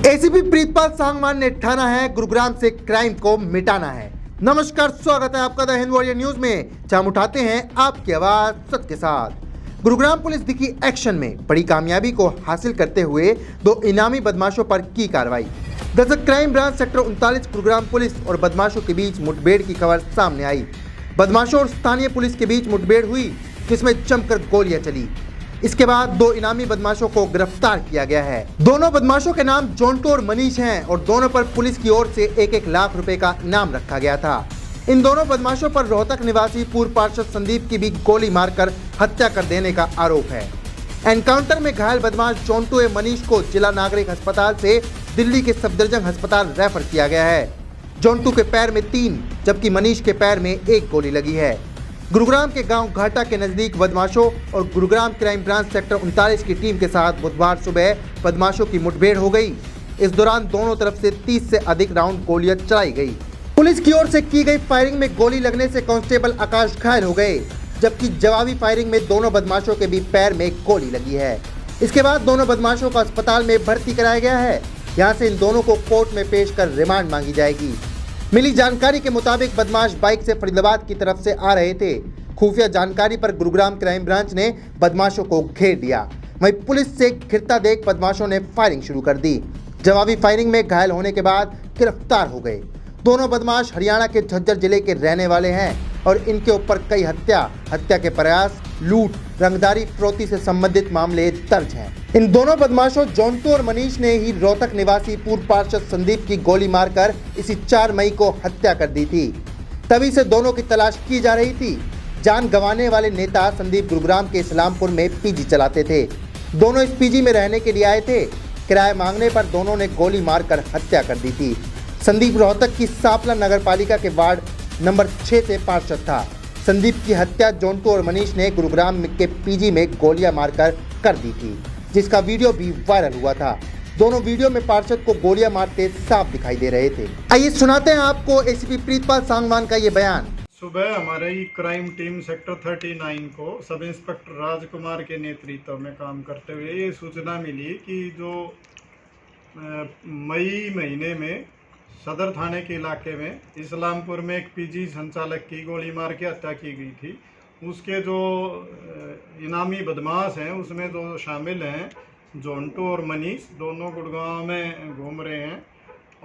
ACP Pritpal Sangwan ने ठाना है गुरुग्राम से क्राइम को मिटाना है। नमस्कार, स्वागत है आपका द हिंद वॉरियर न्यूज में, जहां हम उठाते हैं आपकी आवाज सच के साथ। गुरुग्राम पुलिस दिखी एक्शन में, बड़ी कामयाबी को हासिल करते हुए 2 इनामी बदमाशों पर की कार्रवाई। दरअसल crime branch sector 39 Gurugram police और बदमाशों के बीच मुठभेड़ की खबर सामने आई। बदमाशों और स्थानीय पुलिस के बीच मुठभेड़ हुई, जिसमें जमकर गोलियां चली। इसके बाद 2 इनामी बदमाशों को गिरफ्तार किया गया है। दोनों बदमाशों के नाम जोंटू और मनीष हैं और दोनों पर पुलिस की ओर से 1-1 लाख रुपए का इनाम रखा गया था। इन दोनों बदमाशों पर रोहतक निवासी पूर्व पार्षद संदीप की भी गोली मारकर हत्या कर देने का आरोप है। एनकाउंटर में घायल बदमाश जोंटू और मनीष को जिला नागरिक अस्पताल से दिल्ली के सफदरजंग अस्पताल रेफर किया गया है। जोंटू के पैर में 3 जबकि मनीष के पैर में 1 गोली लगी है। गुरुग्राम के गांव घाटा के नजदीक बदमाशों और गुरुग्राम क्राइम ब्रांच सेक्टर 39 की टीम के साथ बुधवार सुबह बदमाशों की मुठभेड़ हो गई। इस दौरान दोनों तरफ से 30 से अधिक राउंड गोलियां चलाई गई। पुलिस की ओर से की गई फायरिंग में गोली लगने से कांस्टेबल आकाश घायल हो गए, जबकि जवाबी फायरिंग में दोनों बदमाशों के भी पैर में गोली लगी है। इसके बाद दोनों बदमाशों को अस्पताल में भर्ती कराया गया है। यहाँ से इन दोनों को कोर्ट में पेश कर रिमांड मांगी जाएगी। मिली जानकारी के मुताबिक बदमाश बाइक से फरीदाबाद की तरफ से आ रहे थे। खुफिया जानकारी पर गुरुग्राम क्राइम ब्रांच ने बदमाशों को घेर दिया। वहीं पुलिस से घिरता देख बदमाशों ने फायरिंग शुरू कर दी। जवाबी फायरिंग में घायल होने के बाद गिरफ्तार हो गए। दोनों बदमाश हरियाणा के झज्जर जिले के रहने वाले हैं और इनके ऊपर कई हत्या के प्रयास, लूट, रंगदारी, फिरौती से संबंधित मामले दर्ज हैं। इन दोनों बदमाशों जोंटू और मनीष ने ही रोहतक निवासी पूर्व पार्षद संदीप की गोली मारकर इसी 4 मई को हत्या कर दी थी। तभी से दोनों की तलाश की जा रही थी। जान गंवाने वाले नेता संदीप गुरुग्राम के इस्लामपुर में पीजी चलाते थे। दोनों इस पीजी में रहने के लिए आए थे। किराया मांगने पर दोनों ने गोली मारकर हत्या कर दी थी। संदीप रोहतक की सापला नगर पालिका के वार्ड नंबर 6 से पार्षद था। संदीप की हत्या जोंटू और मनीष ने गुरुग्राम के पीजी में गोलियां मारकर कर दी थी, जिसका वीडियो भी वायरल हुआ था। दोनों वीडियो में पार्षद को गोलियां मारते साफ दिखाई दे रहे थे। आइए सुनाते हैं आपको एसीपी प्रीतपाल सांगवान का ये बयान। सुबह हमारी क्राइम टीम सेक्टर 39 को सब इंस्पेक्टर राजकुमार के नेतृत्व में काम करते हुए ये सूचना मिली कि जो मई महीने में सदर थाने के इलाके में इस्लामपुर में एक पीजी संचालक की गोली मार के हत्या की गई थी। उसके जो इनामी बदमाश हैं उसमें जो शामिल हैं जोंटू और मनीष, दोनों गुड़गांव में घूम रहे हैं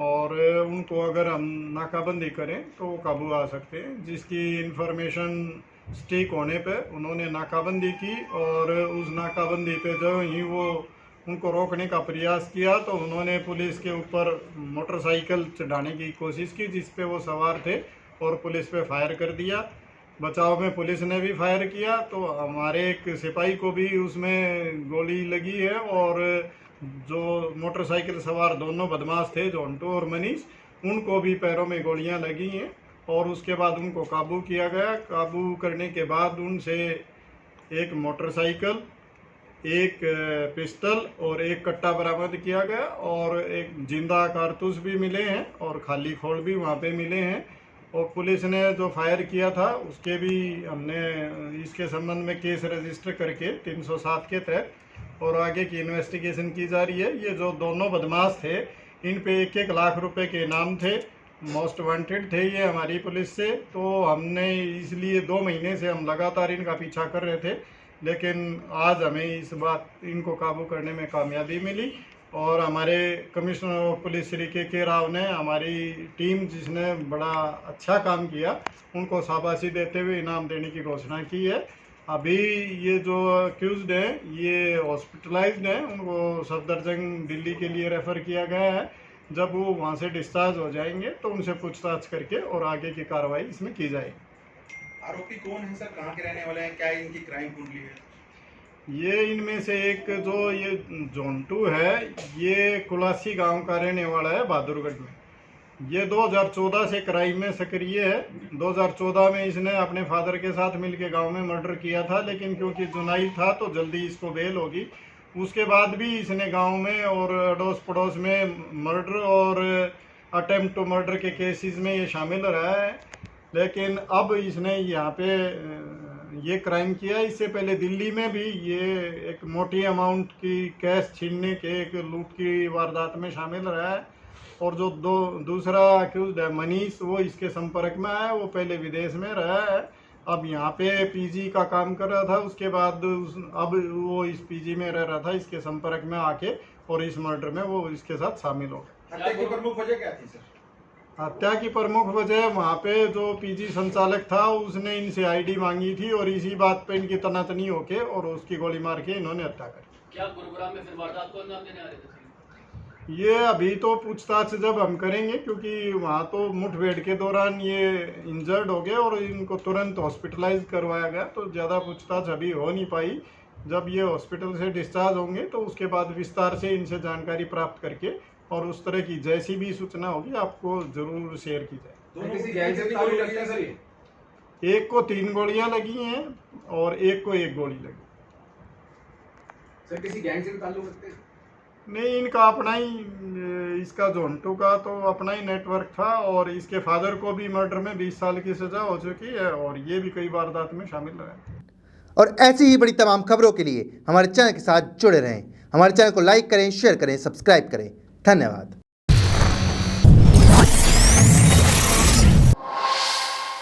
और उनको अगर हम नाकाबंदी करें तो वो काबू आ सकते हैं। जिसकी इन्फॉर्मेशन स्टिक होने पे उन्होंने नाकाबंदी की और उस नाकाबंदी पे जो ही वो उनको रोकने का प्रयास किया तो उन्होंने पुलिस के ऊपर मोटरसाइकिल चढ़ाने की कोशिश की, जिस पे वो सवार थे और पुलिस पे फायर कर दिया। बचाव में पुलिस ने भी फायर किया तो हमारे एक सिपाही को भी उसमें गोली लगी है और जो मोटरसाइकिल सवार दोनों बदमाश थे जोंटू और मनीष, उनको भी पैरों में गोलियां लगी हैं और उसके बाद उनको काबू किया गया। काबू करने के बाद उनसे एक मोटरसाइकिल, एक पिस्टल और एक कट्टा बरामद किया गया और एक जिंदा कारतूस भी मिले हैं और खाली खोल भी वहाँ पे मिले हैं। और पुलिस ने जो फायर किया था उसके भी हमने इसके संबंध में केस रजिस्टर करके 307 के तहत और आगे की इन्वेस्टिगेशन की जा रही है। ये जो दोनों बदमाश थे इन पे 1-1 लाख रुपए के इनाम थे, मोस्ट वांटेड थे ये हमारी पुलिस से। तो हमने इसलिए 2 महीने से हम लगातार इनका पीछा कर रहे थे, लेकिन आज हमें इस बात इनको काबू करने में कामयाबी मिली और हमारे कमिश्नर ऑफ पुलिस श्री के राव ने हमारी टीम जिसने बड़ा अच्छा काम किया उनको शाबाशी देते हुए इनाम देने की घोषणा की है। अभी ये जो अक्यूज्ड हैं ये हॉस्पिटलाइज्ड हैं, उनको सफदरजंग दिल्ली के लिए रेफ़र किया गया है। जब वो वहाँ से डिस्चार्ज हो जाएंगे तो उनसे पूछताछ करके और आगे की कार्रवाई इसमें की जाएगी। आरोपी कौन है सर, कहाँ के रहने वाले हैं, क्या इनकी क्राइम कुंडली है? ये इनमें से एक जो ये जोंटू है ये कुलासी गांव का रहने वाला है बहादुरगढ़ में। ये 2014 से क्राइम में सक्रिय है। 2014 में इसने अपने फादर के साथ मिलकर गांव में मर्डर किया था, लेकिन क्योंकि जुनाइल था तो जल्दी इसको बेल होगी। उसके बाद भी इसने गांव में और अड़ोस पड़ोस में मर्डर और अटेम्प्ट टू मर्डर के केसेस में ये शामिल रहा है। लेकिन अब इसने यहाँ पे ये क्राइम किया। इससे पहले दिल्ली में भी ये एक मोटी अमाउंट की कैश छीनने के एक लूट की वारदात में शामिल रहा है। और जो दूसरा अक्यूज्ड है मनीष, वो इसके संपर्क में आया। वो पहले विदेश में रहा है, अब यहाँ पे पीजी का काम कर रहा था। उसके बाद अब वो इस पीजी में रह रहा था, इसके संपर्क में आके और इस मर्डर में वो इसके साथ शामिल हो गया। हत्या की प्रमुख वजह क्या थी सर? हत्या की प्रमुख वजह वहाँ पे जो पीजी संचालक था उसने इनसे आईडी मांगी थी और इसी बात पे इनकी तनातनी होके और उसकी गोली मार के इन्होंने हत्या कर दी। क्या गुरुग्राम में फिर वारदात को अंजाम देने आ रहे थे? ये अभी तो पूछताछ जब हम करेंगे, क्योंकि वहाँ तो मुठभेड़ के दौरान ये इंजर्ड हो गए और इनको तुरंत हॉस्पिटलाइज करवाया गया, तो ज़्यादा पूछताछ अभी हो नहीं पाई। जब ये हॉस्पिटल से डिस्चार्ज होंगे तो उसके बाद विस्तार से इनसे जानकारी प्राप्त करके और उस तरह की जैसी भी सूचना होगी आपको जरूर शेयर की जाए। दोनों किसी गैंग से ताल्लुक रखते हैं सर ये? एक को 3 गोलियां लगी हैं और एक को 1 गोली लगी। सर किसी गैंग से भी ताल्लुक रखते हैं? नहीं, इनका अपना ही, इसका जोंटू का तो अपना ही नेटवर्क था और इसके फादर को भी मर्डर में 20 साल की सजा हो चुकी है और ये भी कई वारदात में शामिल रहे। और ऐसी ही बड़ी तमाम खबरों के लिए हमारे चैनल के साथ जुड़े रहें। हमारे चैनल को लाइक करें, शेयर करें, सब्सक्राइब करें। धन्यवाद।